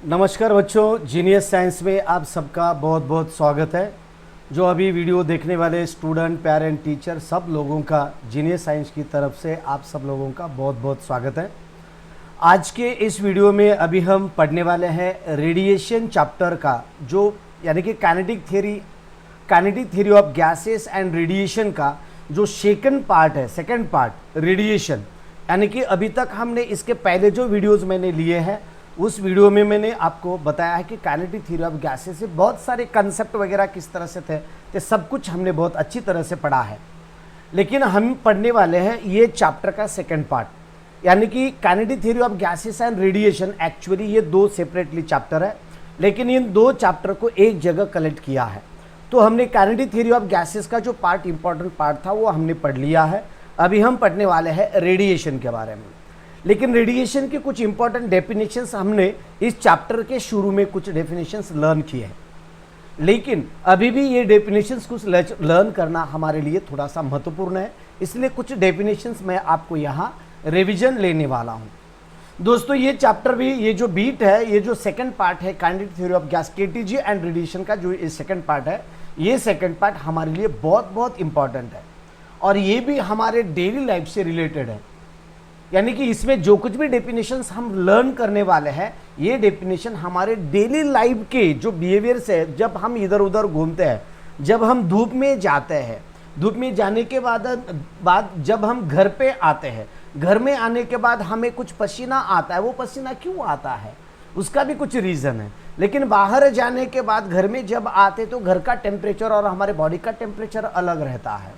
नमस्कार बच्चों, genius science में आप सबका बहुत बहुत स्वागत है। जो अभी वीडियो देखने वाले स्टूडेंट, पेरेंट, टीचर सब लोगों का जीनियस साइंस की तरफ से आप सब लोगों का बहुत बहुत स्वागत है। आज के इस वीडियो में अभी हम पढ़ने वाले हैं रेडिएशन चैप्टर का, जो यानी कि kinetic theory of gases and radiation का जो सेकंड पार्ट रेडिएशन। यानी कि अभी तक हमने इसके पहले जो वीडियोस मैंने लिए हैं उस वीडियो में मैंने आपको बताया है कि काइनेटिक थ्योरी ऑफ गैसेस से बहुत सारे कंसेप्ट वगैरह किस तरह से थे, ये सब कुछ हमने बहुत अच्छी तरह से पढ़ा है। लेकिन हम पढ़ने वाले हैं ये चैप्टर का सेकंड पार्ट, यानी कि kinetic theory of gases and radiation. Actually ये दो सेपरेटली चैप्टर है, लेकिन इन दो चैप्टर को एक जगह कलेक्ट किया है। तो हमने काइनेटिक थ्योरी ऑफ गैसेस का जो पार्ट इंपॉर्टेंट पार्ट था वो हमने पढ़ लिया है। अभी हम पढ़ने वाले हैं रेडिएशन के बारे में। लेकिन रेडिएशन के कुछ इंपॉर्टेंट डेफिनेशंस हमने इस चैप्टर के शुरू में कुछ डेफिनेशंस लर्न किए हैं, लेकिन अभी भी ये डेफिनेशंस कुछ लर्न करना हमारे लिए थोड़ा सा महत्वपूर्ण है, इसलिए कुछ डेफिनेशंस मैं आपको यहाँ रिवीजन लेने वाला हूँ। दोस्तों ये चैप्टर भी, ये जो बीट है, ये जो सेकंड पार्ट है kinetic theory of gas KTG and radiation का, जो ये सेकंड पार्ट है, ये सेकंड पार्ट हमारे लिए बहुत बहुत इंपॉर्टेंट है और ये भी हमारे डेली लाइफ से रिलेटेड है। यानी कि इसमें जो कुछ भी डेफिनेशंस हम लर्न करने वाले हैं, ये डेफिनेशन हमारे डेली लाइफ के जो बिहेवियर से, जब हम इधर उधर घूमते हैं, जब हम धूप में जाते हैं, धूप में जाने के बाद जब हम घर पे आते हैं, घर में आने के बाद हमें कुछ पसीना आता है, वो पसीना क्यों आता है उसका भी कुछ रीज़न है। लेकिन बाहर जाने के बाद घर में जब आते तो घर का टेम्परेचर और हमारे बॉडी का टेम्परेचर अलग रहता है।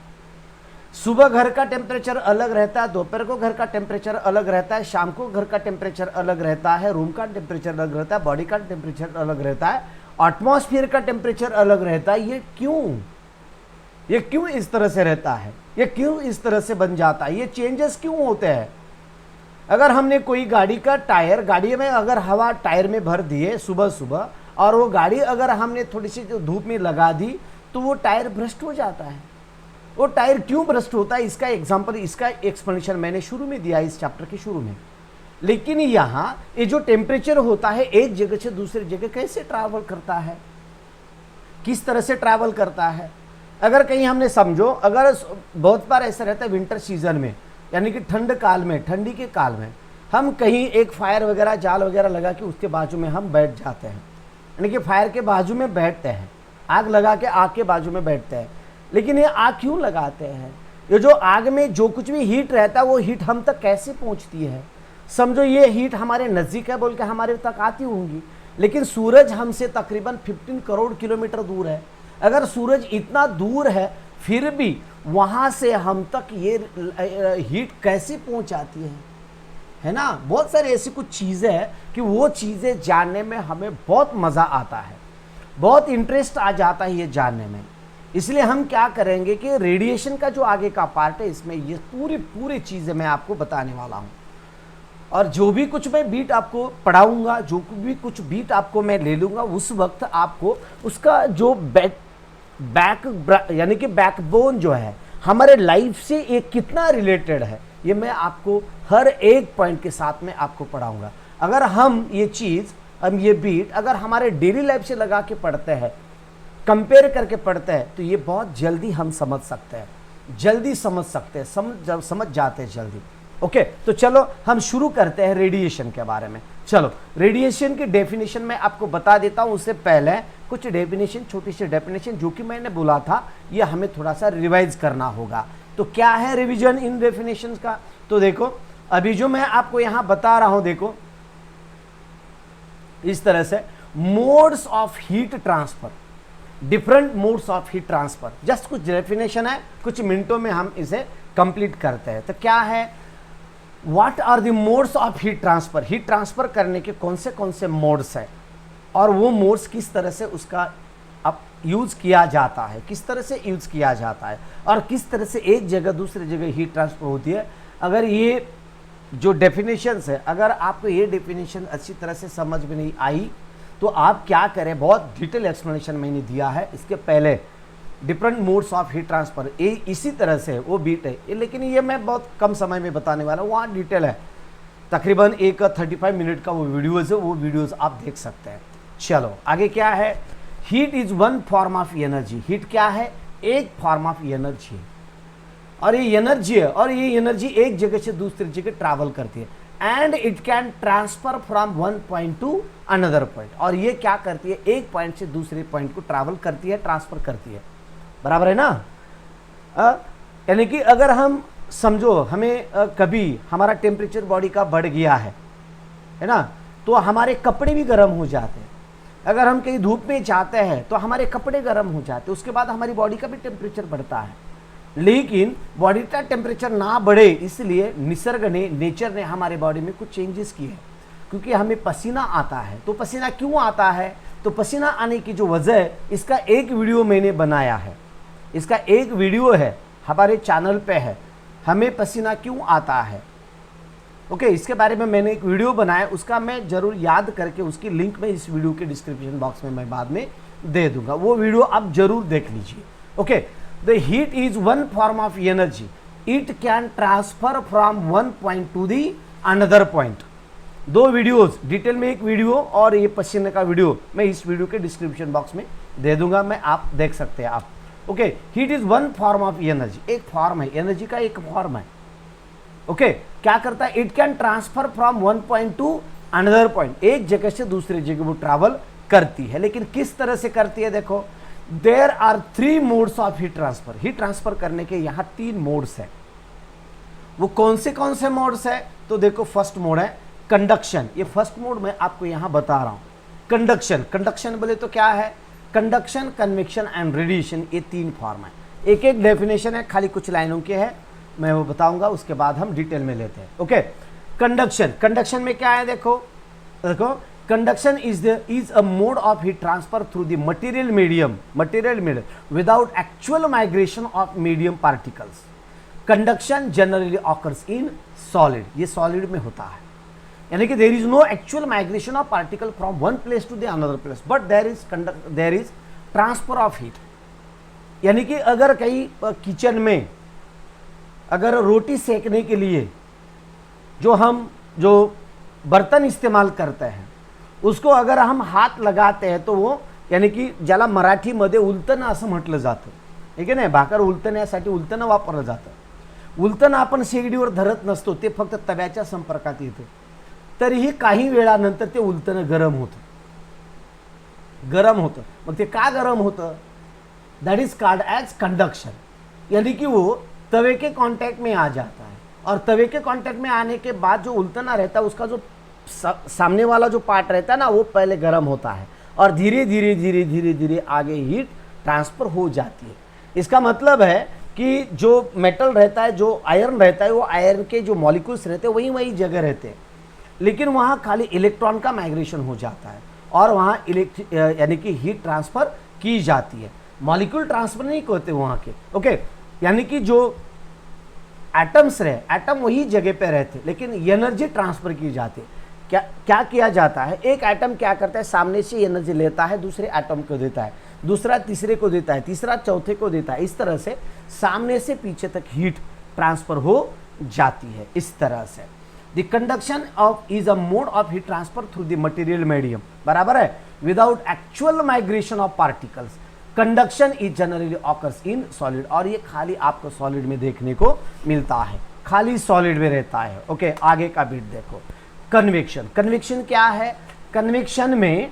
सुबह घर का टेम्परेचर अलग रहता है, दोपहर को घर का टेम्परेचर अलग रहता है, शाम को घर का टेम्परेचर अलग रहता है, रूम का टेम्परेचर अलग रहता है, बॉडी का टेम्परेचर अलग रहता है, एटमॉस्फेयर का टेम्परेचर अलग रहता है। ये क्यों इस तरह से रहता है? ये क्यों इस तरह से बन जाता है? ये चेंजेस क्यों होते हैं? अगर हमने कोई गाड़ी का टायर, गाड़ी में अगर हवा टायर में भर दिए सुबह सुबह, और वो गाड़ी अगर हमने थोड़ी सी धूप में लगा दी तो वो टायर भ्रष्ट हो जाता है। वो टायर क्यों भ्रष्ट होता है, इसका एग्जांपल, इसका एक्सप्लेनेशन मैंने शुरू में दिया, इस चैप्टर के शुरू में। लेकिन यहाँ ये जो टेम्परेचर होता है एक जगह से दूसरी जगह कैसे ट्रैवल करता है, किस तरह से ट्रैवल करता है? अगर कहीं हमने समझो, अगर बहुत बार ऐसा रहता है विंटर सीजन में, यानी कि ठंड काल में, ठंडी के काल में, हम कहीं एक फायर वगैरह, जाल वगैरह लगा के उसके बाजू में हम बैठ जाते हैं, यानी कि फायर के बाजू में बैठते हैं, आग लगा के आग के बाजू में बैठते हैं। लेकिन ये आग क्यों लगाते हैं? ये जो आग में जो कुछ भी हीट रहता है वो हीट हम तक कैसे पहुंचती है? समझो ये हीट हमारे नज़दीक है बोल के हमारे तक आती होंगी, लेकिन सूरज हमसे तकरीबन 15 करोड़ किलोमीटर दूर है। अगर सूरज इतना दूर है फिर भी वहाँ से हम तक ये हीट कैसे पहुँच आती है ना? बहुत सारी ऐसी कुछ चीज़ें हैं कि वो चीज़ें जानने में हमें बहुत मज़ा आता है, बहुत इंटरेस्ट आ जाता है ये जानने में। इसलिए हम क्या करेंगे कि रेडिएशन का जो आगे का पार्ट है, इसमें ये पूरी चीज़ें मैं आपको बताने वाला हूँ। और जो भी कुछ मैं बीट आपको पढ़ाऊँगा, जो भी कुछ बीट आपको मैं ले लूँगा, उस वक्त आपको उसका जो यानी कि बैकबोन जो है हमारे लाइफ से ये कितना रिलेटेड है, ये मैं आपको हर एक पॉइंट के साथ में आपको पढ़ाऊँगा। अगर हम ये बीट अगर हमारे डेली लाइफ से लगा के पढ़ते हैं, कंपेयर करके पढ़ते हैं, तो ये बहुत जल्दी हम समझ सकते हैं, समझ जाते हैं जल्दी। ओके, तो चलो हम शुरू करते हैं रेडिएशन के बारे में। चलो रेडिएशन की डेफिनेशन मैं आपको बता देता हूं। उससे पहले कुछ डेफिनेशन, छोटी सी डेफिनेशन जो कि मैंने बोला था, ये हमें थोड़ा सा रिवाइज करना होगा। तो क्या है रिवीजन इन डेफिनेशन का? तो देखो अभी जो मैं आपको यहां बता रहा हूं, देखो इस तरह से modes of heat transfer, different modes of heat transfer. Just कुछ डेफिनेशन है, कुछ मिनटों में हम इसे कंप्लीट करते हैं। तो क्या है, what are the modes of heat transfer? Heat transfer करने के कौन से मोड्स है, और वो मोड्स किस तरह से उसका अब यूज किया जाता है, किस तरह से यूज किया जाता है, और किस तरह से एक जगह दूसरी जगह हीट ट्रांसफर होती है। अगर ये जो डेफिनेशंस है, अगर आपको ये डेफिनेशन अच्छी तरह से समझ में नहीं आई तो आप क्या करें, बहुत डिटेल एक्सप्लेनेशन मैंने दिया है इसके पहले, different modes of heat transfer, इसी तरह से वो बीट है, लेकिन ये मैं बहुत कम समय में बताने वाला हूँ, वहाँ डिटेल है। तकरीबन एक 35 मिनट का वो वीडियोज़ है, वो वीडियोज़ आप देख सकते हैं। चलो आगे क्या है, heat is one form of energy. Heat क्या है, एक फॉर्म ऑफ एनर्जी है, और ये एनर्जी है, और ये एनर्जी एक जगह से दूसरी जगह ट्रैवल करती है, and it can transfer from one point to another point. और ये क्या करती है, एक पॉइंट से दूसरे पॉइंट को ट्रैवल करती है, ट्रांसफर करती है, बराबर है ना। यानी कि अगर हम समझो हमें कभी हमारा टेम्परेचर बॉडी का बढ़ गया है ना, तो हमारे कपड़े भी गर्म हो जाते हैं। अगर हम कहीं धूप में जाते हैं तो हमारे कपड़े गर्म हो जाते हैं, उसके बाद हमारी बॉडी का भी टेम्परेचर बढ़ता है। लेकिन बॉडी का टेम्परेचर ना बढ़े, इसलिए निसर्ग ने, नेचर ने हमारे बॉडी में कुछ चेंजेस किए हैं। क्योंकि हमें पसीना आता है, तो पसीना क्यों आता है, तो पसीना आने की जो वजह है, इसका एक वीडियो मैंने बनाया है, इसका एक वीडियो है हमारे चैनल पे है, हमें पसीना क्यों आता है। ओके, इसके बारे में मैंने एक वीडियो बनाया, उसका मैं जरूर याद करके उसकी लिंक में इस वीडियो के डिस्क्रिप्शन बॉक्स में मैं बाद में दे दूंगा, वो वीडियो आप जरूर देख लीजिए। Okay, the heat is one form of energy, it can transfer from one point to the another point. दो वीडियोस, डिटेल में एक वीडियो और ये पसीने का वीडियो मैं इस वीडियो के डिस्क्रिप्शन बॉक्स में दे दूंगा, मैं आप देख सकते हैं आप। Okay, heat is one form of energy, एक फॉर्म है, एनर्जी का एक फॉर्म है। ओके, क्या करता है, it can transfer from one point to another point, एक जगह से दूसरी जगह वो ट्रैवल करती है। लेकिन किस तरह से करती है, देखो, there are 3 modes of heat transfer. Heat transfer करने के यहां 3 मोड्स है। वो कौन से मोड्स है, तो देखो, फर्स्ट मोड है कंडक्शन। ये फर्स्ट मोड मैं आपको यहां बता रहा हूं। कंडक्शन, कंडक्शन बोले तो क्या है, कंडक्शन, कन्वेक्शन एंड रेडिएशन, ये 3 फॉर्म है। एक एक डेफिनेशन है, खाली कुछ लाइनों के है, मैं वो बताऊंगा, उसके बाद हम डिटेल में लेते हैं। ओके, कंडक्शन, कंडक्शन में क्या है, देखो conduction is a mode of heat transfer through the material medium without actual migration of medium particles. Conduction generally occurs in solid, ये सॉलिड में होता है, यानी कि there is no actual migration of particle from one place to the another place, but there is transfer of heat. यानी कि अगर कहीं किचन में अगर रोटी सेकने के लिए जो बर्तन इस्तेमाल करते हैं, उसको अगर हम हाथ लगाते हैं तो वो, यानी की ज्याला मराठीमध्ये उलतन असं म्हटलं जातं, ठीक आहे ना, भाकर उलतण्यासाठी उलतन वापरलं जातं। उलतन आपण शेगडीवर धरत नसतो, ते फक्त तव्याच्या संपर्कात येते, तरीही काही वेळानंतर ते उलतन गरम होतं। मग ते का गरम होतं, that is called as conduction. यानी कि वो तवे के कांटेक्ट में आ जाता है, और तवे के कांटेक्ट में आने के बाद जो उल्टना रहता है, उसका जो सामने वाला जो पार्ट रहता है ना, वो पहले गर्म होता है, और धीरे धीरे आगे हीट ट्रांसफर हो जाती है। इसका मतलब है कि जो मेटल रहता है, जो आयरन रहता है, वो आयरन के जो मॉलिक्यूल्स रहते हैं वही जगह रहते हैं, लेकिन वहाँ खाली इलेक्ट्रॉन का माइग्रेशन हो जाता है, और वहाँ यानी कि हीट ट्रांसफर की जाती है, मॉलिक्यूल ट्रांसफर नहीं होते वहाँ के। ओके, यानी कि जो एटम्स रहे, एटम वही जगह पे रहते, लेकिन एनर्जी ट्रांसफर की जाती है। क्या किया जाता है, एक एटम क्या करता है, सामने से एनर्जी लेता है, दूसरे एटम को देता है, दूसरा तीसरे को देता है, तीसरा चौथे को देता है, इस तरह से सामने से पीछे तक हीट ट्रांसफर हो जाती है। इस तरह से the conduction of is a mode of heat transfer through the material medium, बराबर है, without actual migration of particles. Conduction is generally occurs in solid, और ये खाली आपको सॉलिड में देखने को मिलता है, खाली सॉलिड में रहता है। ओके, आगे का बिट देखो, कन्वेक्शन। कन्वेक्शन क्या है, कन्वेक्शन में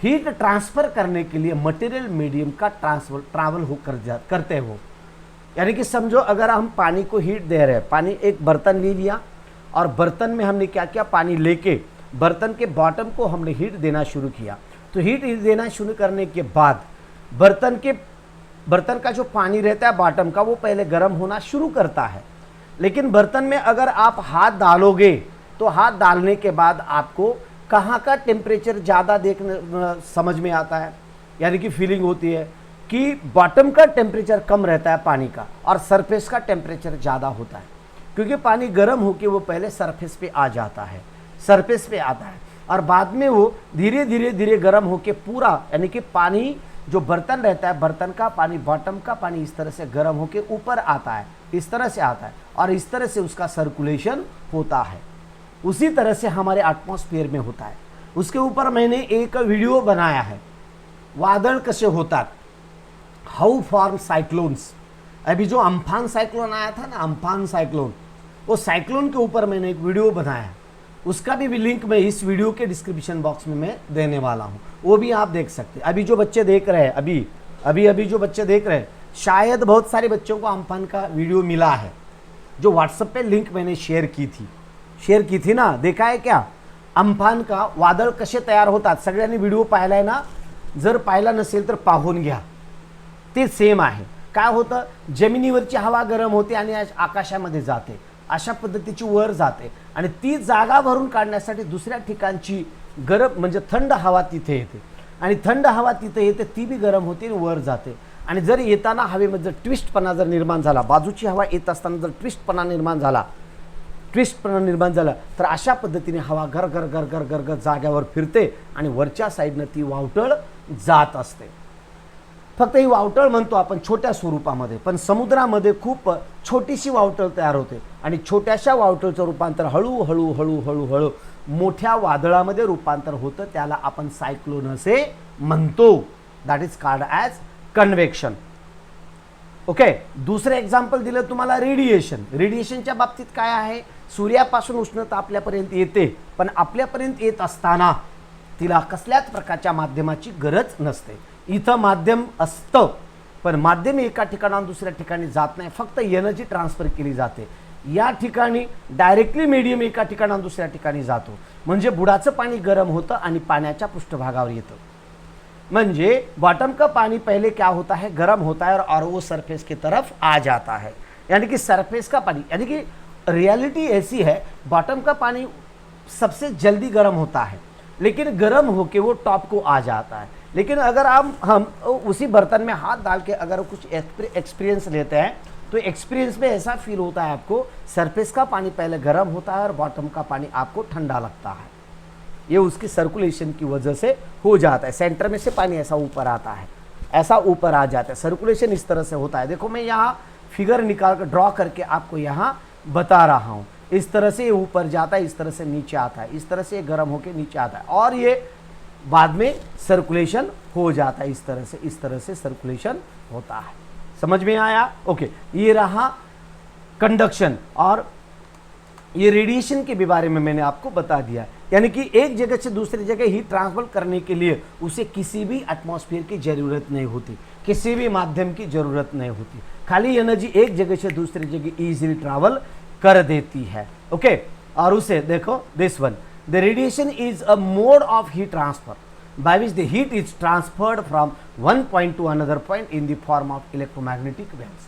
हीट ट्रांसफर करने के लिए मटेरियल मीडियम का ट्रैवल करते हो। यानी कि समझो अगर हम पानी को हीट दे रहे हैं, पानी एक बर्तन ले लिया, और बर्तन में हमने क्या किया, पानी लेके बर्तन के बॉटम को हमने हीट देना शुरू किया। तो हीट देना शुरू करने के बाद बर्तन का जो पानी रहता है बॉटम का, वो पहले गर्म होना शुरू करता है, लेकिन बर्तन में अगर आप हाथ डालोगे तो हाथ डालने के बाद आपको कहाँ का टेम्परेचर ज़्यादा समझ में आता है, यानी कि फीलिंग होती है कि बॉटम का टेम्परेचर कम रहता है पानी का, और सरफेस का टेम्परेचर ज़्यादा होता है, क्योंकि पानी गर्म होकर वो पहले सरफेस पे आ जाता है, सरफेस पे आता है, और बाद में वो धीरे धीरे गर्म होकर पूरा, यानी कि पानी जो बर्तन रहता है, बर्तन का पानी, बॉटम का पानी इस तरह से गर्म होकर ऊपर आता है, इस तरह से आता है, और इस तरह से उसका सर्कुलेशन होता है। उसी तरह से हमारे एटमॉस्फेयर में होता है। उसके ऊपर मैंने एक वीडियो बनाया है, वादळ कसे होतात, हाउ फॉर्म साइक्लोन्स। अभी जो अम्फान साइक्लोन आया था ना, अम्फान साइक्लोन, वो साइक्लोन के ऊपर मैंने एक वीडियो बनाया, उसका भी लिंक मैं इस वीडियो के डिस्क्रिप्शन बॉक्स में मैं देने वाला हूँ, वो भी आप देख सकते हैं। अभी जो बच्चे देख रहे हैं, अभी जो बच्चे देख रहे हैं, शायद बहुत सारे बच्चों को अम्फान का वीडियो मिला है, जो व्हाट्सएप पे लिंक मैंने शेयर की थी ना, देखा है क्या? अम्फान का वादळ कसे तयार होतात, सगळ्यांनी व्हिडिओ पाहिलाय ना? जर पाहिला नसेल तर पाहून घ्या, ते सेम आहे। काय होतं, जमिनीवरची हवा गरम होते आणि आकाशामध्ये जाते, अशा पद्धतीची वर जाते आणि ती जागा भरून काढण्यासाठी दुसऱ्या ठिकाणची गरम म्हणजे थंड हवा तिथे येते आणि थंड हवा तिथे येते, ती बी गरम होते आणि वर जाते। आणि जर येताना हवेमध्ये जर ट्विस्टपणा जर निर्माण झाला, बाजूची हवा येत असताना जर ट्विस्टपणा निर्माण झाला तर अशा पद्धतीने हवा घर घर घर घर घर घर जाग्यावर फिरते आणि वरच्या साईडनं ती वावटळ जात असते। फक्त ही वावटळ म्हणतो आपण छोट्या स्वरूपामध्ये, पण समुद्रामध्ये खूप छोटीशी वावटळ तयार होते आणि छोट्याशा वावटळचं रूपांतर हळूहळू हळूहळू मोठ्या वादळामध्ये रूपांतर होतं, त्याला आपण सायक्लोन असे म्हणतो। That is called as convection. Okay, दुसरं एक्झाम्पल दिलं तुम्हाला रेडिएशन। रेडिएशनच्या बाबतीत काय आहे, सूर्यापासून उष्णता आपल्यापर्यंत येते, पण आपल्यापर्यंत येत असताना तिला कसल्याच प्रकारच्या माध्यमाची गरज नसते। इथं माध्यम असतं, पण माध्यम एका ठिकाणाहून दुसऱ्या ठिकाणी जात नाही, फक्त एनर्जी ट्रान्सफर केली जाते। या ठिकाणी डायरेक्टली मीडियम एका ठिकाणाहून दुसऱ्या ठिकाणी जातो, म्हणजे बुडाचं पाणी गरम होतं आणि पाण्याच्या पृष्ठभागावर येतं। म्हणजे बॉटम का पानी पहले क्या होता है, गर्म होता है और वो सरफेस की तरफ आ जाता है, यानी कि सरफेस का पानी, यानी कि रियलिटी ऐसी है, बॉटम का पानी सबसे जल्दी गर्म होता है, लेकिन गर्म होके वो टॉप को आ जाता है। लेकिन अगर हम उसी बर्तन में हाथ डाल के अगर कुछ एक्सपीरियंस लेते हैं, तो एक्सपीरियंस में ऐसा फील होता है आपको, सरफेस का पानी पहले गर्म होता है और बॉटम का पानी आपको ठंडा लगता है। ये उसकी सर्कुलेशन की वजह से हो जाता है। सेंटर में से पानी ऐसा ऊपर आता है, ऐसा ऊपर आ जाता है, सर्कुलेशन इस तरह से होता है। देखो मैं यहाँ फिगर निकाल कर ड्रॉ करके आपको यहाँ बता रहा हूँ, इस तरह से ये ऊपर जाता है, इस तरह से नीचे आता है, इस तरह से ये गर्म होकर नीचे आता है और ये बाद में सर्कुलेशन हो जाता है, इस तरह से सर्कुलेशन होता है। समझ में आया? ओके, ये रहा कंडक्शन और ये रेडिएशन के भी बारे में मैंने आपको बता दिया। यानी कि एक जगह से दूसरी जगह हीट ट्रांसफर करने के लिए उसे किसी भी एटमॉस्फेयर की जरूरत नहीं होती, किसी भी माध्यम की जरूरत नहीं होती, खाली एनर्जी एक जगह से दूसरी जगह इजीली ट्रैवल कर देती है। ओके, और उसे देखो this one, the radiation is a mode of heat transfer by which the heat is transferred from one point to another point in the form of electromagnetic waves।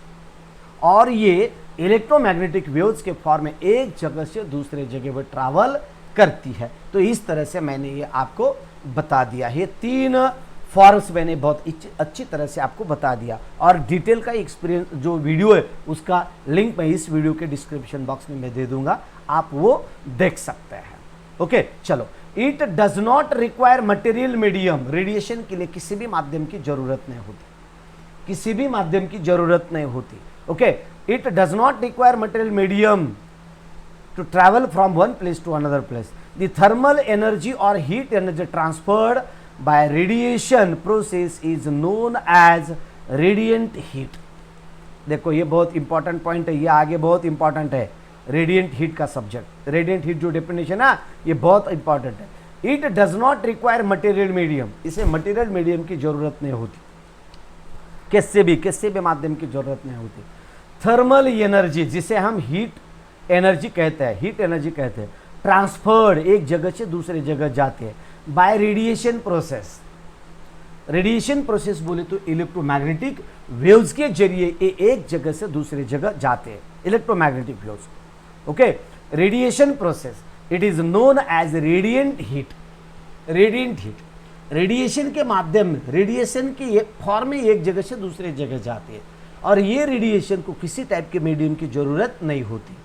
और ये electromagnetic waves के form में एक जगह से दूसरे जगह पर ट्रैवल करती है। तो इस तरह से मैंने ये आपको बता दिया है, तीन फॉर्म्स मैंने बहुत अच्छी तरह से आपको बता दिया। और डिटेल का एक्सपीरियंस जो वीडियो है उसका लिंक मैं इस वीडियो के डिस्क्रिप्शन बॉक्स में मैं दे दूंगा, आप वो देख सकते हैं। ओके, चलो, it does not require material medium. Radiation के लिए किसी भी माध्यम की जरूरत नहीं होती, किसी भी माध्यम की जरूरत नहीं होती। Okay, it does not require material medium to travel from one place to another place. The thermal energy और heat energy transferred by radiation process is known as radiant heat. देखो ये बहुत इंपॉर्टेंट पॉइंट है, ये आगे बहुत important है, radiant heat का सब्जेक्ट। रेडिएंट हीट जो डेफिनेशन है ये बहुत इंपॉर्टेंट है। It does not require material medium, इसे मटेरियल मीडियम की जरूरत नहीं होती, किससे भी माध्यम की जरूरत नहीं होती। थर्मल एनर्जी जिसे हम हीट एनर्जी कहते हैं, ट्रांसफर्ड एक जगह से दूसरे जगह जाते हैं bye radiation process. Radiation process बोले तो इलेक्ट्रोमैग्नेटिक वेव्स के जरिए ये एक जगह से दूसरे जगह जाते हैं, electromagnetic waves. Okay, radiation process it is known as radiant heat. Radiant heat radiation के माध्यम में, रेडिएशन की फॉर्म में एक जगह से दूसरे जगह जाती है और ये रेडिएशन को किसी टाइप के मीडियम की जरूरत नहीं होती।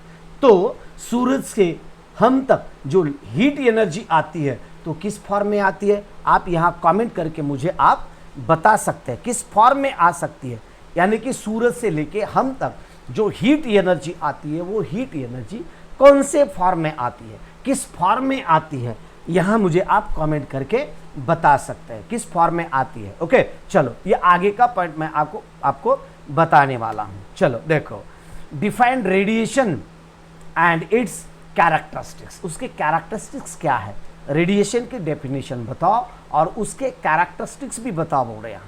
तो सूरज से हम तक जो हीट एनर्जी आती है तो किस फॉर्म में आती है, आप यहाँ कमेंट करके मुझे आप बता सकते हैं किस फॉर्म में आ सकती है। यानी कि सूरज से लेके हम तक जो हीट एनर्जी आती है वो हीट एनर्जी कौन से फॉर्म में आती है, किस फॉर्म में आती है, यहां मुझे आप कमेंट करके बता सकते हैं किस फॉर्म में आती है। ओके, चलो ये आगे का पॉइंट मैं आपको बताने वाला हूं। चलो देखो, defined radiation and it's characteristics. उसके कैरेक्टरिस्टिक्स क्या है, रेडिएशन की डेफिनेशन बताओ और उसके कैरेक्टरिस्टिक्स भी बताओ बोल रहे हैं।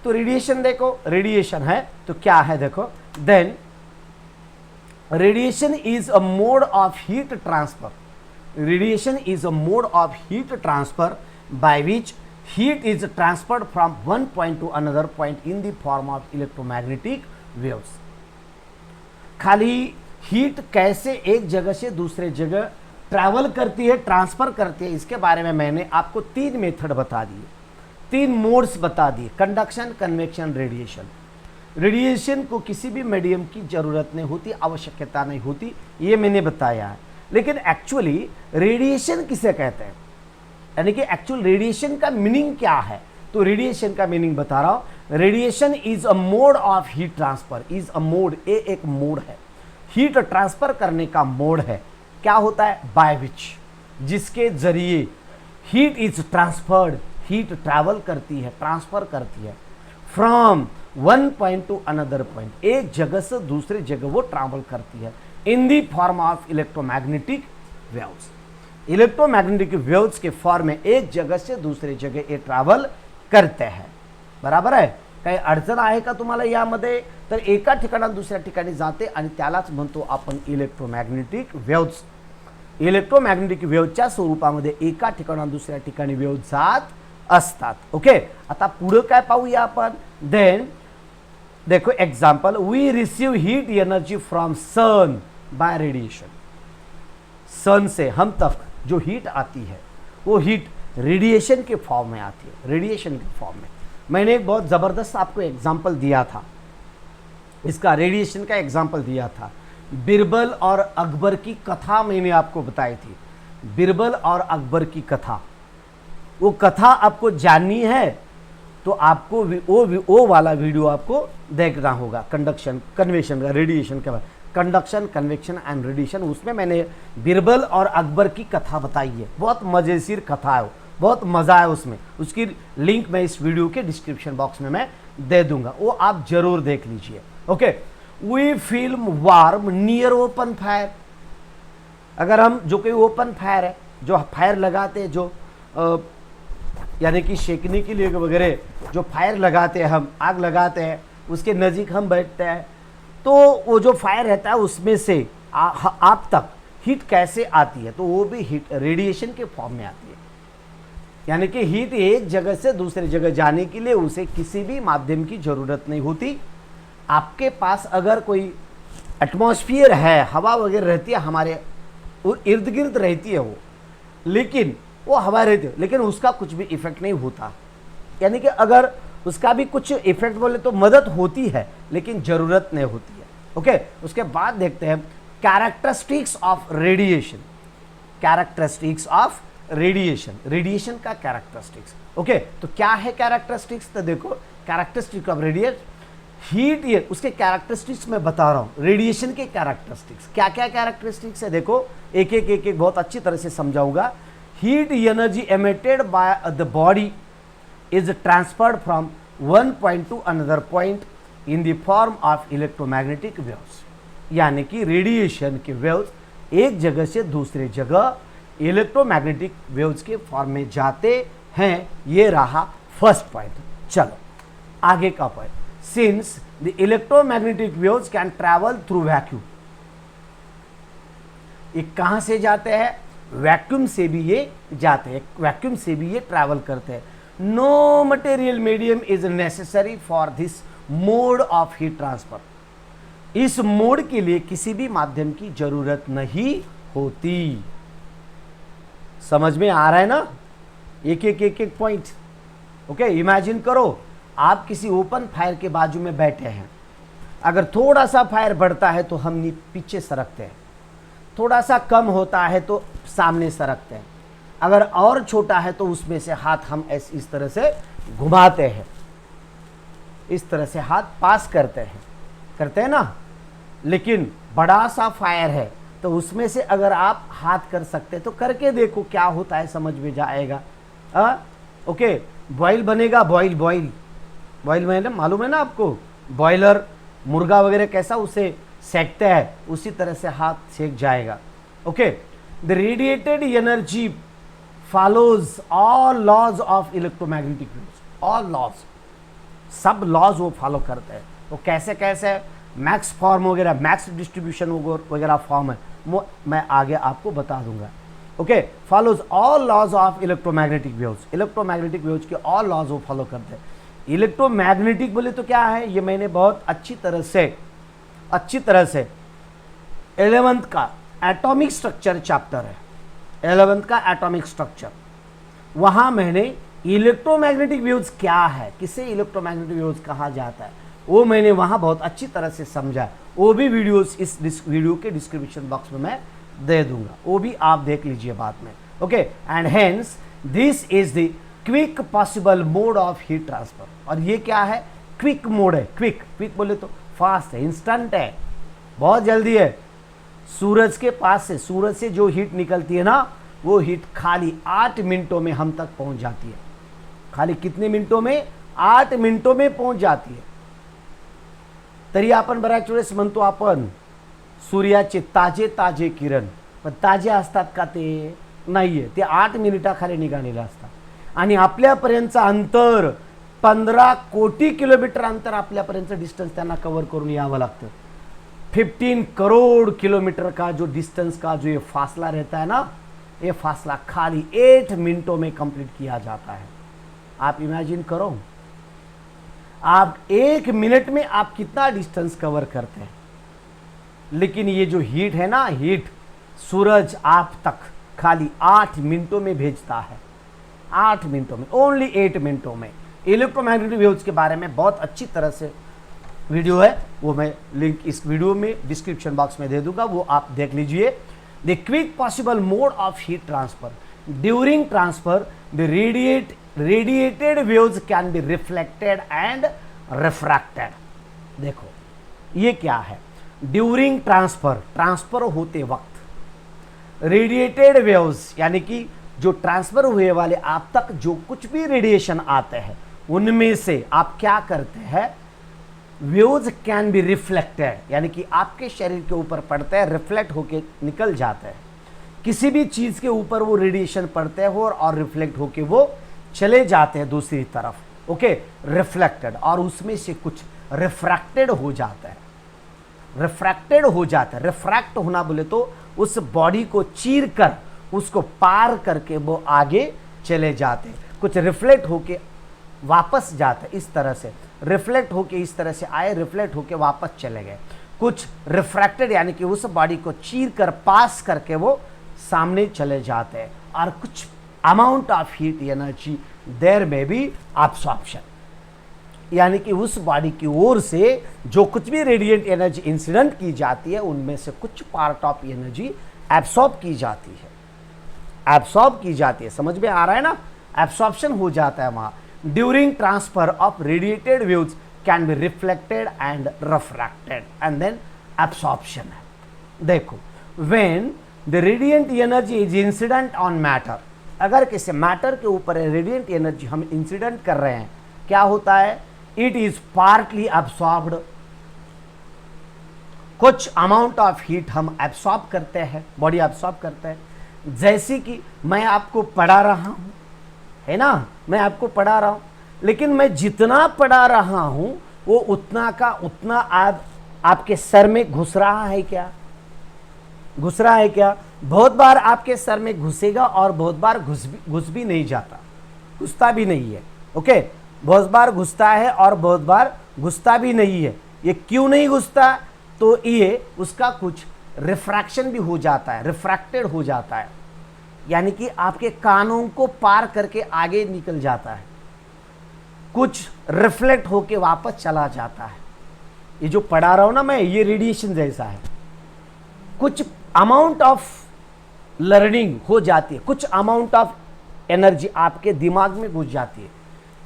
तो रेडिएशन देखो, रेडिएशन है तो क्या है देखो, then radiation is a mode of heat transfer. Radiation is a mode of heat transfer by which heat is transferred from one point to another point in the form of electromagnetic waves। खाली heat कैसे एक जगह से दूसरे जगह travel करती है, transfer करती है, इसके बारे में मैंने आपको 3 मेथड बता दिए, 3 मोड्स बता दिए, कंडक्शन, कन्वेक्शन, रेडिएशन। रेडिएशन को किसी भी मीडियम की जरूरत नहीं होती, आवश्यकता नहीं होती, ये मैंने बताया है। लेकिन एक्चुअली रेडिएशन किसे कहते हैं, यानी कि एक्चुअल रेडिएशन का मीनिंग क्या है, तो रेडिएशन का मीनिंग बता रहा हूं। Radiation is a mode of heat transfer. Is a mode, ये एक मोड है, हीट ट्रांसफर करने का मोड है। क्या होता है, बाय विच, जिसके जरिए heat is transferred, heat travel करती है, ट्रांसफर करती है, from one point to another point, एक जगह से दूसरी जगह वो ट्रैवल करती है, in the form of electromagnetic waves. Electromagnetic waves के फॉर्म में एक जगह से दूसरी जगह ये ट्रॅव्हल करते हैं, बराबर आहे। काही अडचण आहे का तुम्हाला यामध्ये, तर एका ठिकाणाहून दुसऱ्या ठिकाणी जाते आणि त्यालाच म्हणतो आपण इलेक्ट्रोमॅग्नेटिक वेव्स। इलेक्ट्रोमॅग्नेटिक वेव्हच्या स्वरूपामध्ये एका ठिकाणाहून दुसऱ्या ठिकाणी वेव्ह जात असतात। ओके, आता पुढे काय पाहूया आपण, देन देखो example, we receive heat energy from sun by radiation. Sun से हम तक जो हीट आती है वो हीट रेडिएशन के फॉर्म में आती है, रेडिएशन के फॉर्म में। मैंने एक बहुत ज़बरदस्त आपको एग्जाम्पल दिया था, इसका रेडिएशन का एग्जाम्पल दिया था। बिरबल और अकबर की कथा मैंने आपको बताई थी, बिरबल और अकबर की कथा। वो कथा आपको जाननी है तो आपको वो वाला वीडियो आपको देखना होगा, कंडक्शन, कन्वेक्शन का, रेडिएशन के बाद, कंडक्शन, कन्वेक्शन एंड रेडिएशन। उसमें मैंने बिरबल और अकबर की कथा बताई है, बहुत मजेदार कथा है, बहुत मज़ा है उसमें। उसकी लिंक मैं इस वीडियो के डिस्क्रिप्शन बॉक्स में मैं दे दूंगा, वो आप जरूर देख लीजिए। Okay, we film warm near open fire. अगर हम जो कोई ओपन फायर है, जो फायर लगाते हैं, जो यानी कि सेकने के लिए वगैरह जो फायर लगाते हैं, हम आग लगाते हैं, उसके नज़दीक हम बैठते हैं, तो वो जो फायर रहता है उसमें से आप तक हीट कैसे आती है, तो वो भी हीट रेडिएशन के फॉर्म में आती है। यानी कि हीट एक जगह से दूसरी जगह जाने के लिए उसे किसी भी माध्यम की ज़रूरत नहीं होती। आपके पास अगर कोई एटमॉस्फेयर है, हवा वगैरह रहती है, हमारे इर्द गिर्द रहती है वो, लेकिन वो हवा रहती है, लेकिन उसका कुछ भी इफेक्ट नहीं होता। यानी कि अगर उसका भी कुछ इफेक्ट बोले तो मदद होती है, लेकिन ज़रूरत नहीं होती है। ओके, उसके बाद देखते हैं characteristics of radiation. Characteristics of radiation, radiation का कैरेक्टरिस्टिक्स। ओके, तो क्या है कैरेक्टरिस्टिक्स, तो देखो कैरेक्टरिस्टिक ऑफ रेडिएशन, हीट, ये उसके कैरेक्टरिस्टिक्स मैं बता रहा हूँ। रेडिएशन के कैरेक्टरिस्टिक्स क्या क्या कैरेक्टरिस्टिक्स है, देखो एक एक बहुत अच्छी तरह से समझाऊंगा। Heat energy emitted by the body is transferred from one point to another point in the form of electromagnetic waves। यानी कि रेडिएशन के वेव्स एक जगह से दूसरे जगह इलेक्ट्रोमैग्नेटिक वेव्स के फॉर्म में जाते हैं। ये रहा फर्स्ट पॉइंट। चलो आगे का point, since the electromagnetic waves can travel through vacuum. ये कहाँ से जाते हैं, वैक्यूम से भी ये जाते हैं, वैक्यूम से भी ये ट्रैवल करते हैं। No material medium is necessary for this mode of heat transfer। इस मोड के लिए किसी भी माध्यम की जरूरत नहीं होती। समझ में आ रहा है ना, एक एक पॉइंट। ओके, इमेजिन करो आप किसी ओपन फायर के बाजू में बैठे हैं, अगर थोड़ा सा फायर बढ़ता है तो हम पीछे सरकते हैं, थोड़ा सा कम होता है तो सामने सरकते हैं, अगर और छोटा है तो उसमें से हाथ हम इस तरह से घुमाते हैं, इस तरह से हाथ पास करते हैं ना। लेकिन बड़ा सा फायर है तो उसमें से अगर आप हाथ कर सकते तो करके देखो, क्या होता है समझ में जाएगा। ओके, बॉईल बनेगा, बॉईल बॉईल बॉईल मैंने मालूम है ना आपको, बॉयलर मुर्गा वगैरह कैसा उसे सेकते हैं, उसी तरह से हाथ सेक जाएगा। Okay, the radiated energy follows all laws of electromagnetic waves, all laws, सब लॉज वो फॉलो करते हैं। तो कैसे कैसे मैक्स फॉर्म वगैरह, मैक्स डिस्ट्रीब्यूशन वगैरह फॉर्म है, वो मैं आगे आपको बता दूंगा। Okay, follows all laws of electromagnetic waves, electromagnetic waves के ऑल लॉज वो फॉलो करते हैं। इलेक्ट्रोमैग्नेटिक बोले तो क्या है, ये मैंने बहुत अच्छी तरह से 11th का एटॉमिक स्ट्रक्चर चैप्टर है, 11th का एटॉमिक स्ट्रक्चर, वहां मैंने इलेक्ट्रोमैग्नेटिक वेव्स क्या है, किसे इलेक्ट्रोमैग्नेटिक वेव्स कहा जाता है, वो मैंने वहां बहुत अच्छी तरह से समझा। वो भी वीडियोस इस वीडियो के डिस्क्रिप्शन बॉक्स में मैं दे दूंगा, वो भी आप देख लीजिए बाद में। Okay, and hence this is the quick possible mode of heat transfer. और ये क्या है, क्विक मोड है। क्विक बोले तो फास्ट है, इंस्टेंट है, बहुत जल्दी है। सूरज के पास से, सूरज से जो हीट निकलती है ना, वो हीट खाली 8 मिनटों में हम तक पहुंच जाती है। खाली कितने मिनटों में, 8 मिनटों में पहुंच जाती है। तरी आपण बऱ्याच वेळेस म्हणतो आपण सूर्याचे ताजे ताजे किरण, पण ताजे असतात का ते, नाहीये, ते 8 मिनिटाखाली निघालेले असतात। आणि आपल्यापर्यंतचं अंतर 15 कोटी किलोमीटर अंतर आपल्यापर्यंत डिस्टेंस त्यांना कवर करून यावं लागतं। 15 करोड़ किलोमीटर का जो डिस्टेंस का जो ये फासला रहता है ना, ये फासला खाली 8 मिनटों में कंप्लीट किया जाता है। आप इमेजिन करो, आप 1 मिनट में आप कितना डिस्टेंस कवर करते हैं। लेकिन ये जो हीट है ना, हीट सूरज आप तक खाली 8 मिनटों में भेजता है, 8 मिनटों में, ओनली 8 मिनटों में। इलेक्ट्रोमैग्नेटिक वेव्स के बारे में बहुत अच्छी तरह से वीडियो है, वो मैं लिंक इस वीडियो में डिस्क्रिप्शन बॉक्स में दे दूंगा, वो आप देख लीजिए। The quick possible mode of heat transfer, during transfer the radiated waves can be reflected and refracted. देखो ये क्या है, ड्यूरिंग ट्रांसफर होते वक्त रेडिएटेड वेव्स, यानी कि जो ट्रांसफर हुए वाले आप तक जो कुछ भी रेडिएशन आते हैं, उनमें से आप क्या करते हैं, वेव्स कैन बी रिफ्लेक्टेड, यानी कि आपके शरीर के ऊपर पड़ते हैं, रिफ्लेक्ट होके निकल जाते हैं। किसी भी चीज के ऊपर वो रेडिएशन पड़ते हैं और रिफ्लेक्ट होके वो चले जाते हैं दूसरी तरफ। ओके, रिफ्लेक्टेड, और उसमें से कुछ रिफ्रैक्टेड हो जाता है, रिफ्रैक्टेड हो जाता है। रिफ्रैक्ट होना बोले तो उस बॉडी को चीर कर, उसको पार करके वो आगे चले जाते हैं। कुछ रिफ्लेक्ट होके वापस जाते, इस तरह से रिफ्लेक्ट होके इस तरह से आए, रिफ्लेक्ट होके वापस चले गए। कुछ रिफ्रैक्टेड यानी कि उस बॉडी को चीर कर पास करके वो सामने चले जाते हैं। और कुछ amount of heat energy there में भी एब्सॉर्प्शन, यानी कि उस बॉडी की ओर से जो कुछ भी रेडिएंट एनर्जी इंसिडेंट की जाती है, उनमें से कुछ पार्ट ऑफ एनर्जी एब्सॉर्ब की जाती है, एब्सॉर्ब की जाती है। समझ में आ रहा है ना, एब्सॉर्प्शन हो जाता है वहां। During transfer of radiated waves can be reflected and refracted and then absorption है। देखो, when the radiant energy is incident on matter, अगर किसी मैटर के ऊपर रेडिएंट एनर्जी हम इंसिडेंट कर रहे हैं, क्या होता है, इट इज पार्टली एब्सॉर्ब्ड, कुछ अमाउंट ऑफ हीट हम एब्सॉर्ब करते हैं, बॉडी एब्सॉर्ब करते हैं। जैसे कि मैं आपको पढ़ा रहा हूं, है ना, मैं आपको पढ़ा रहा हूं, लेकिन मैं जितना पढ़ा रहा हूं वो उतना का उतना आपके सर में घुस रहा है क्या, घुस रहा है क्या? बहुत बार आपके सर में घुसेगा और बहुत बार घुस भी नहीं जाता, घुसता भी नहीं है। ओके, बहुत बार घुसता है और बहुत बार घुसता भी नहीं है। ये क्यों नहीं घुसता? तो ये उसका कुछ रिफ्रैक्शन भी हो जाता है, रिफ्रैक्टेड हो जाता है, यानी कि आपके कानों को पार करके आगे निकल जाता है, कुछ रिफ्लेक्ट होके वापस चला जाता है। ये जो पढ़ा रहा हूं ना मैं, ये रेडिएशन जैसा है। कुछ अमाउंट ऑफ लर्निंग हो जाती है, कुछ अमाउंट ऑफ एनर्जी आपके दिमाग में घुस जाती है,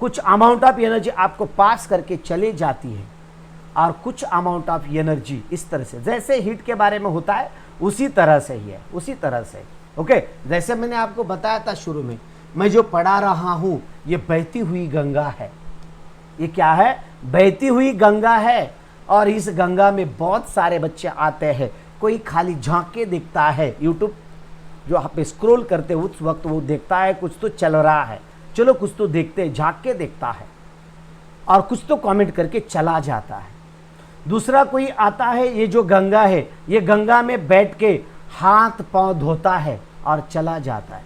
कुछ अमाउंट ऑफ एनर्जी आपको पास करके चले जाती है, और कुछ अमाउंट ऑफ एनर्जी इस तरह से, जैसे हीट के बारे में होता है उसी तरह से ही है, उसी तरह से। ओके, जैसे मैंने आपको बताया था शुरू में, मैं जो पढ़ा रहा हूं ये बहती हुई गंगा है। ये क्या है? बहती हुई गंगा है। और इस गंगा में बहुत सारे बच्चे आते हैं, कोई खाली झांक के देखता है। यूट्यूब जो आप पे स्क्रॉल करते हो उस वक्त वो देखता है कुछ तो चल रहा है, चलो कुछ तो देखते हैं, झांक के देखता है और कुछ तो कमेंट करके चला जाता है। दूसरा कोई आता है, ये जो गंगा है ये गंगा में बैठ के हाथ पांव धोता है और चला जाता है।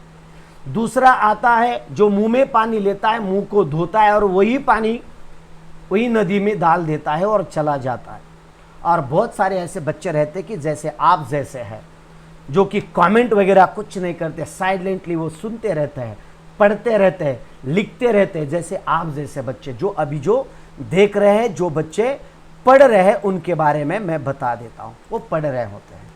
दूसरा आता है जो मुंह में पानी लेता है, मुंह को धोता है और वही पानी वही नदी में डाल देता है और चला जाता है। और बहुत सारे ऐसे बच्चे रहते कि जैसे आप जैसे हैं, जो कि कमेंट वगैरह कुछ नहीं करते, साइलेंटली वो सुनते रहते हैं, पढ़ते रहते हैं, लिखते रहते हैं। जैसे आप जैसे बच्चे जो अभी जो देख रहे हैं, जो बच्चे पढ़ रहे हैं, उनके बारे में मैं बता देता हूँ। वो पढ़ रहे होते हैं,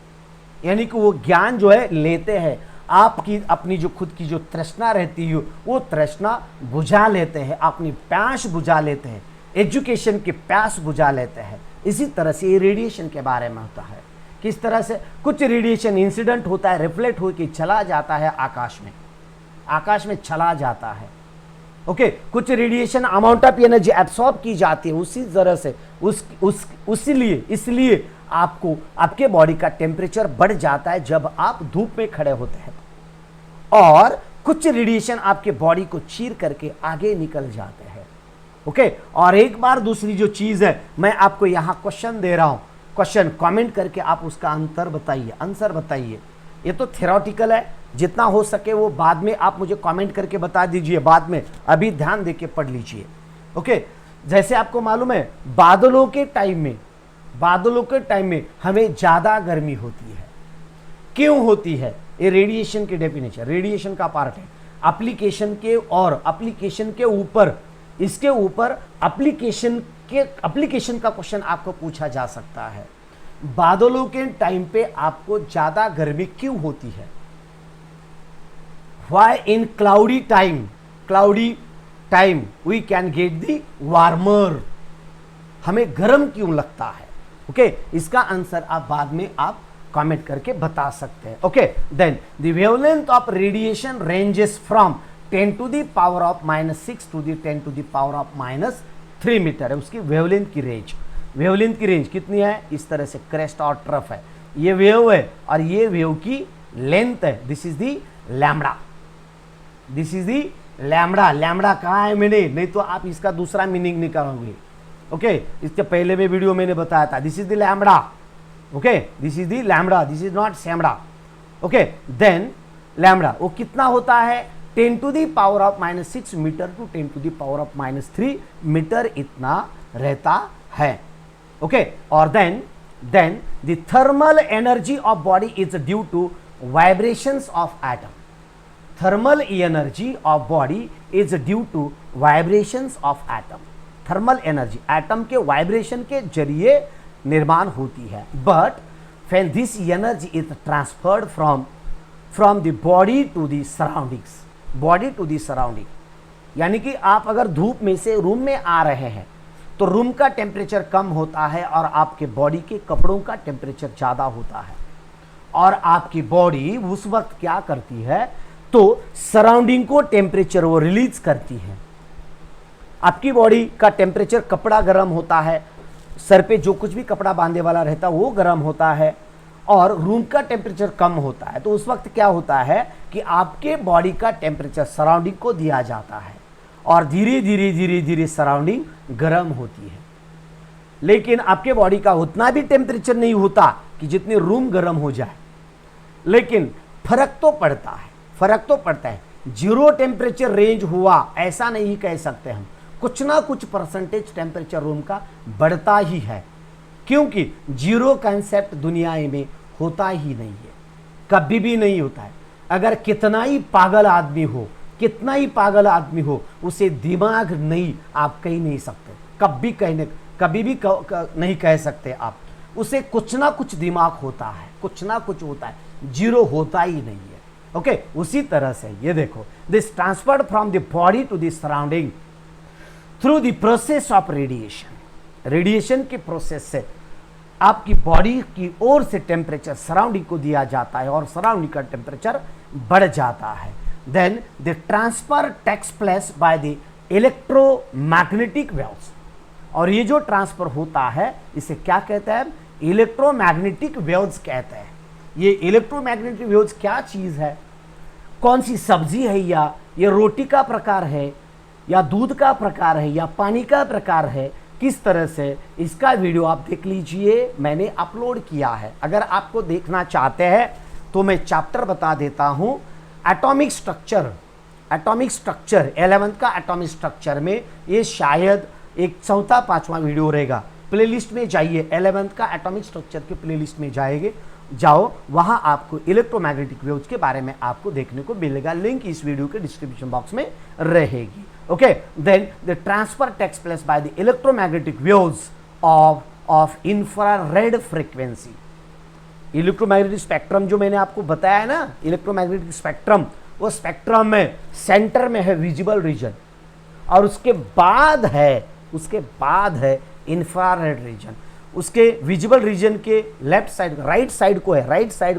यानी कि वो ज्ञान जो है लेते हैं। आपकी अपनी जो खुद की जो तृष्णा रहती है वो तृष्णा बुझा लेते हैं, अपनी प्यास बुझा लेते हैं, एजुकेशन की प्यास बुझा लेते हैं। इसी तरह से ये रेडिएशन के बारे में होता है। किस तरह से कुछ रेडिएशन इंसिडेंट होता है, रिफ्लेक्ट होकर चला जाता है आकाश में चला जाता है। ओके, कुछ radiation amount of energy absorb की जाती है। उसी तरह से इसलिए आपको आपके बॉडी का टेम्परेचर बढ़ जाता है जब आप धूप में खड़े होते हैं, और कुछ रेडिएशन आपके बॉडी को चीर करके आगे निकल जाते हैं। ओके, और एक बार दूसरी जो चीज है, मैं आपको यहां क्वेश्चन दे रहा हूं, क्वेश्चन कमेंट करके आप उसका आंसर बताइए। ये तो थ्योरेटिकल है, जितना हो सके वो बाद में आप मुझे कमेंट करके बता दीजिए, बाद में, अभी ध्यान देके पढ़ लीजिए। ओके, जैसे आपको मालूम है बादलों के टाइम में हमें ज्यादा गर्मी होती है। क्यों होती है? ये रेडिएशन की डेफिनेशन, रेडिएशन का पार्ट है। एप्लीकेशन के ऊपर, इसके ऊपर एप्लीकेशन का क्वेश्चन आपको पूछा जा सकता है। बादलों के टाइम पे आपको ज्यादा गर्मी क्यों होती है? Why in cloudy time we can get the warmer? हमें गर्म क्यों लगता है? ओके, इसका आंसर आप बाद में आप कमेंट करके बता सकते हैं। Okay, then the wavelength of radiation ranges from 10 to the power of -6 to the 10 to the power of -3 metre है उसकी वेवलेंथ की रेंज कितनी है? इस तरह से क्रेस्ट और ट्रफ है, ये वेव है और ये वेव की लेंथ है। This is the lambda. Lambda कहाँ है मैंने, नहीं तो आप इसका दूसरा मीनिंग निकालोगे। ओके, इसके पहले में वीडियो मैंने बताया था, this is the lambda. Okay, this is the lambda, this is not sambda. Okay, then lambda वो कितना होता है? 10 to the power of -6 metre to 10 to the power of -3 metre इतना रहता है। ओके, और then the thermal energy of body is due to vibrations of atom. Thermal energy of body is due to vibrations of atom. Thermal energy atom के vibration के जरिए निर्माण होती है। But when this energy is transferred from the body to the surrounding, यानी कि आप अगर धूप में से रूम में आ रहे हैं तो रूम का टेम्परेचर कम होता है और आपके बॉडी के कपड़ों का टेम्परेचर ज़्यादा होता है, और आपकी बॉडी उस वक्त क्या करती है तो सराउंडिंग को टेम्परेचर वो रिलीज करती है। आपकी बॉडी का टेम्परेचर, कपड़ा गर्म होता है, सर पे जो कुछ भी कपड़ा बांधने वाला रहता है वो गर्म होता है, और रूम का टेम्परेचर कम होता है। तो उस वक्त क्या होता है कि आपके बॉडी का टेम्परेचर सराउंडिंग को दिया जाता है और धीरे धीरे सराउंडिंग गर्म होती है। लेकिन आपके बॉडी का उतना भी टेम्परेचर नहीं होता कि जितनी रूम गर्म हो जाए, लेकिन फर्क तो पड़ता है। जीरो टेम्परेचर रेंज हुआ ऐसा नहीं कह सकते हम, कुछ ना कुछ परसेंटेज टेम्परेचर रूम का बढ़ता ही है, क्योंकि जीरो कंसेप्ट दुनिया में होता ही नहीं है, कभी भी नहीं होता है। अगर कितना ही पागल आदमी हो उसे दिमाग नहीं, आप कह नहीं सकते, कभी भी नहीं कह सकते आप। उसे कुछ ना कुछ दिमाग होता है, कुछ ना कुछ होता है, जीरो होता ही नहीं है। ओके, उसी तरह से ये देखो, this transferred from the body to the surrounding through the process of radiation. Radiation के प्रोसेस से आपकी बॉडी की ओर से टेम्परेचर सराउंडिंग को दिया जाता है और सराउंडिंग का टेम्परेचर बढ़ जाता है। Then the transfer takes place by the electromagnetic waves, और ये जो ट्रांसफर होता है इसे क्या कहते हैं? इलेक्ट्रोमैग्नेटिक वेव्स कहते हैं। ये इलेक्ट्रोमैग्नेटिक वेव्स क्या चीज है? कौन सी सब्जी है, या ये रोटी का प्रकार है, या दूध का प्रकार है, या पानी का प्रकार है, किस तरह से, इसका वीडियो आप देख लीजिए, मैंने अपलोड किया है। अगर आपको देखना चाहते हैं तो मैं चैप्टर बता देता हूं, atomic structure. Atomic structure 11th का एटॉमिक स्ट्रक्चर में ये शायद एक चौथा पांचवा वीडियो रहेगा। प्लेलिस्ट में जाइए, 11th का एटॉमिक स्ट्रक्चर के प्लेलिस्ट में जाओ, वहां आपको इलेक्ट्रोमैग्नेटिक वेव्स के बारे में आपको देखने को मिलेगा। लिंक इस वीडियो के डिस्क्रिप्शन बॉक्स में रहेगी। Okay, then the transfer takes place by the electromagnetic waves of infrared frequency. Electromagnetic spectrum जो मैंने आपको बताया है ना, इलेक्ट्रोमैग्नेटिक स्पेक्ट्रम, वो स्पेक्ट्रम में सेंटर में है विजिबल रीजन, और उसके बाद है इंफ्रारेड रीजन। उसके विजिबल रीजन के लेफ्ट साइड, राइट साइड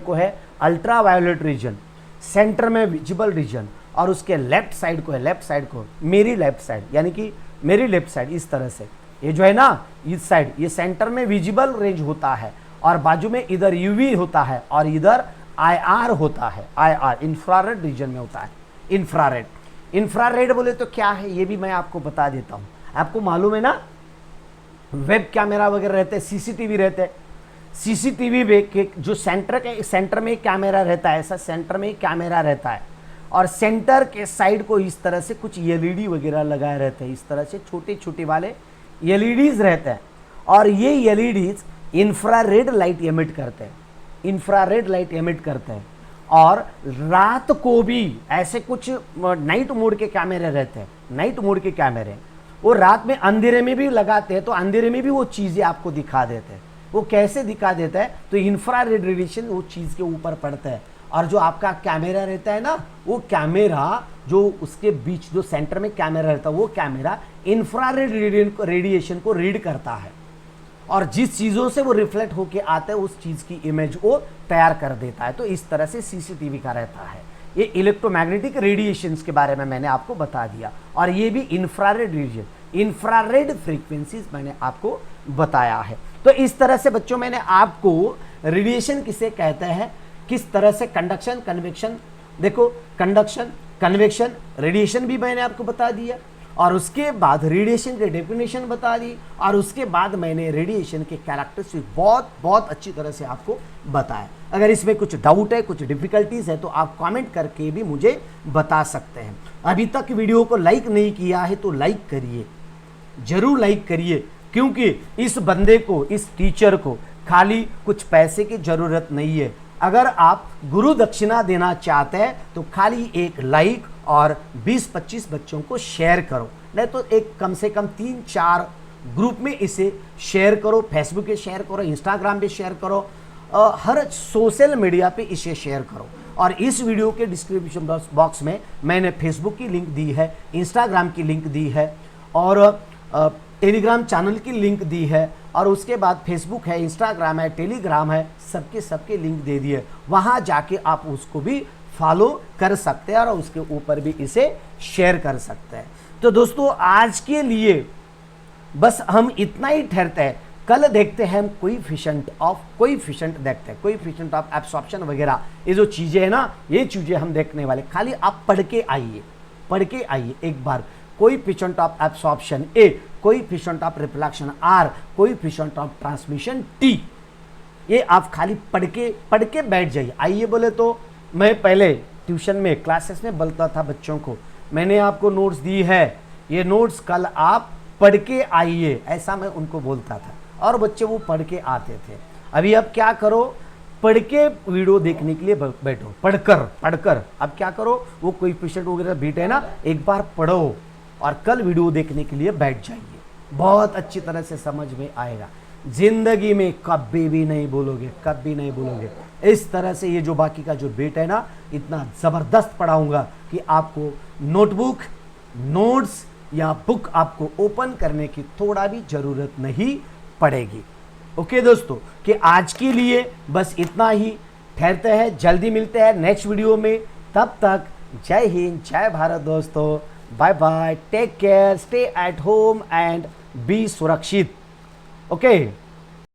को है अल्ट्रावायोलेट रीजन, सेंटर में विजिबल रीजन, और उसके लेफ्ट साइड को मेरी लेफ्ट साइड, यानी कि मेरी लेफ्ट साइड, इस तरह से ये जो है ना, इस साइड ये सेंटर में विजिबल रेंज होता है, और बाजू में इधर यूवी होता है और इधर आईआर होता है। आईआर इंफ्रारेड रीजन में होता है। इंफ्रारेड बोले तो क्या है ये भी मैं आपको बता देता हूं। आपको मालूम है ना, वेब कैमरा वगैरह रहते हैं, सीसीटीवी रहते हैं। सीसीटीवी के जो सेंटर में कैमरा रहता है, ऐसा सेंटर में कैमरा रहता है, और सेंटर के साइड को इस तरह से कुछ एलईडी वगैरह लगाए रहते हैं, इस तरह से छोटे छोटे वाले एलईडीज रहते हैं, और ये एलईडीज इंफ्रारेड लाइट एमिट करते हैं। और रात को भी ऐसे कुछ नाइट मोड के कैमरे रहते हैं, नाइट मोड के कैमरे वो रात में अंधेरे में भी लगाते हैं, तो अंधेरे में भी वो चीजें आपको दिखा देते हैं। वो कैसे दिखा देता है? तो इंफ्रारेड रेडिएशन वो चीज के ऊपर पड़ता है, और जो आपका कैमरा रहता है ना, वो कैमरा जो उसके बीच जो सेंटर में कैमरा रहता है, वो कैमरा इंफ्रारेड रेडिएशन को रीड करता है, और जिस चीजों से वो रिफ्लेक्ट होके आता है उस चीज की इमेज वो तैयार कर देता है। तो इस तरह से सीसीटीवी का रहता है। ये इलेक्ट्रोमैग्नेटिक रेडिएशंस के बारे में मैंने आपको बता दिया, और ये भी इंफ्रारेड रीजन, इंफ्रारेड फ्रीक्वेंसीज मैंने आपको बताया है। तो इस तरह से बच्चों मैंने आपको रेडिएशन किसे कहते हैं, किस तरह से कंडक्शन, कन्वेक्शन, देखो कंडक्शन, कन्वेक्शन, रेडिएशन भी मैंने आपको बता दिया, और उसके बाद रेडिएशन के डेफिनेशन बता दी, और उसके बाद मैंने रेडिएशन के कैरेक्टरिस्टिक बहुत अच्छी तरह से आपको बताया। अगर इसमें कुछ डाउट है, कुछ डिफिकल्टीज है, तो आप कमेंट करके भी मुझे बता सकते हैं। अभी तक वीडियो को लाइक नहीं किया है तो लाइक करिए, जरूर लाइक करिए, क्योंकि इस बंदे को, इस टीचर को खाली कुछ पैसे की जरूरत नहीं है। अगर आप गुरु दक्षिणा देना चाहते हैं तो खाली एक लाइक और 20-25 बच्चों को शेयर करो, नहीं तो एक कम से कम 3-4 ग्रुप में इसे शेयर करो, फेसबुक पे शेयर करो, इंस्टाग्राम पे शेयर करो, हर सोशल मीडिया पे इसे शेयर करो। और इस वीडियो के डिस्क्रिप्शन बॉक्स में मैंने फेसबुक की लिंक दी है, इंस्टाग्राम की लिंक दी है, और टेलीग्राम चैनल की लिंक दी है, और उसके बाद फेसबुक है, इंस्टाग्राम है, टेलीग्राम है, सबके लिंक दे दिए। वहाँ जाके आप उसको भी फॉलो कर सकते हैं और उसके ऊपर भी इसे शेयर कर सकते हैं। तो दोस्तों आज के लिए बस हम इतना ही ठहरते हैं। कल देखते हैं हम कोएफिशिएंट देखते हैं, कोएफिशिएंट ऑफ एब्सॉर्प्शन वगैरह, ये जो चीज़ें हैं ना, ये चीज़ें हम देखने वाले। खाली आप पढ़ के आइए एक बार। Coefficient of absorption A, coefficient of reflection R, coefficient of transmission T, ये आप खाली पढ़ के बैठ जाइए। आइए बोले तो मैं पहले ट्यूशन में, क्लासेस में बोलता था बच्चों को, मैंने आपको नोट्स दी है, ये नोट्स कल आप पढ़ के आइए, ऐसा मैं उनको बोलता था, और बच्चे वो पढ़ के आते थे। अभी अब क्या करो, पढ़ के वीडियो देखने के लिए बैठो, पढ़कर अब क्या करो, वो कोएफिशिएंट वगैरह बीट है ना, एक बार पढ़ो और कल वीडियो देखने के लिए बैठ जाइए, बहुत अच्छी तरह से समझ में आएगा। जिंदगी में कभी भी नहीं बोलोगे। इस तरह से ये जो बाकी का जो बेट है ना, इतना ज़बरदस्त पढ़ाऊंगा कि आपको नोटबुक, नोट्स या बुक आपको ओपन करने की थोड़ा भी ज़रूरत नहीं पड़ेगी। ओके दोस्तों, कि आज के लिए बस इतना ही। ठहरते हैं, जल्दी मिलते हैं नेक्स्ट वीडियो में। तब तक जय हिंद, जय भारत दोस्तों। Bye bye, take care, stay at home and be सुरक्षित। ओके।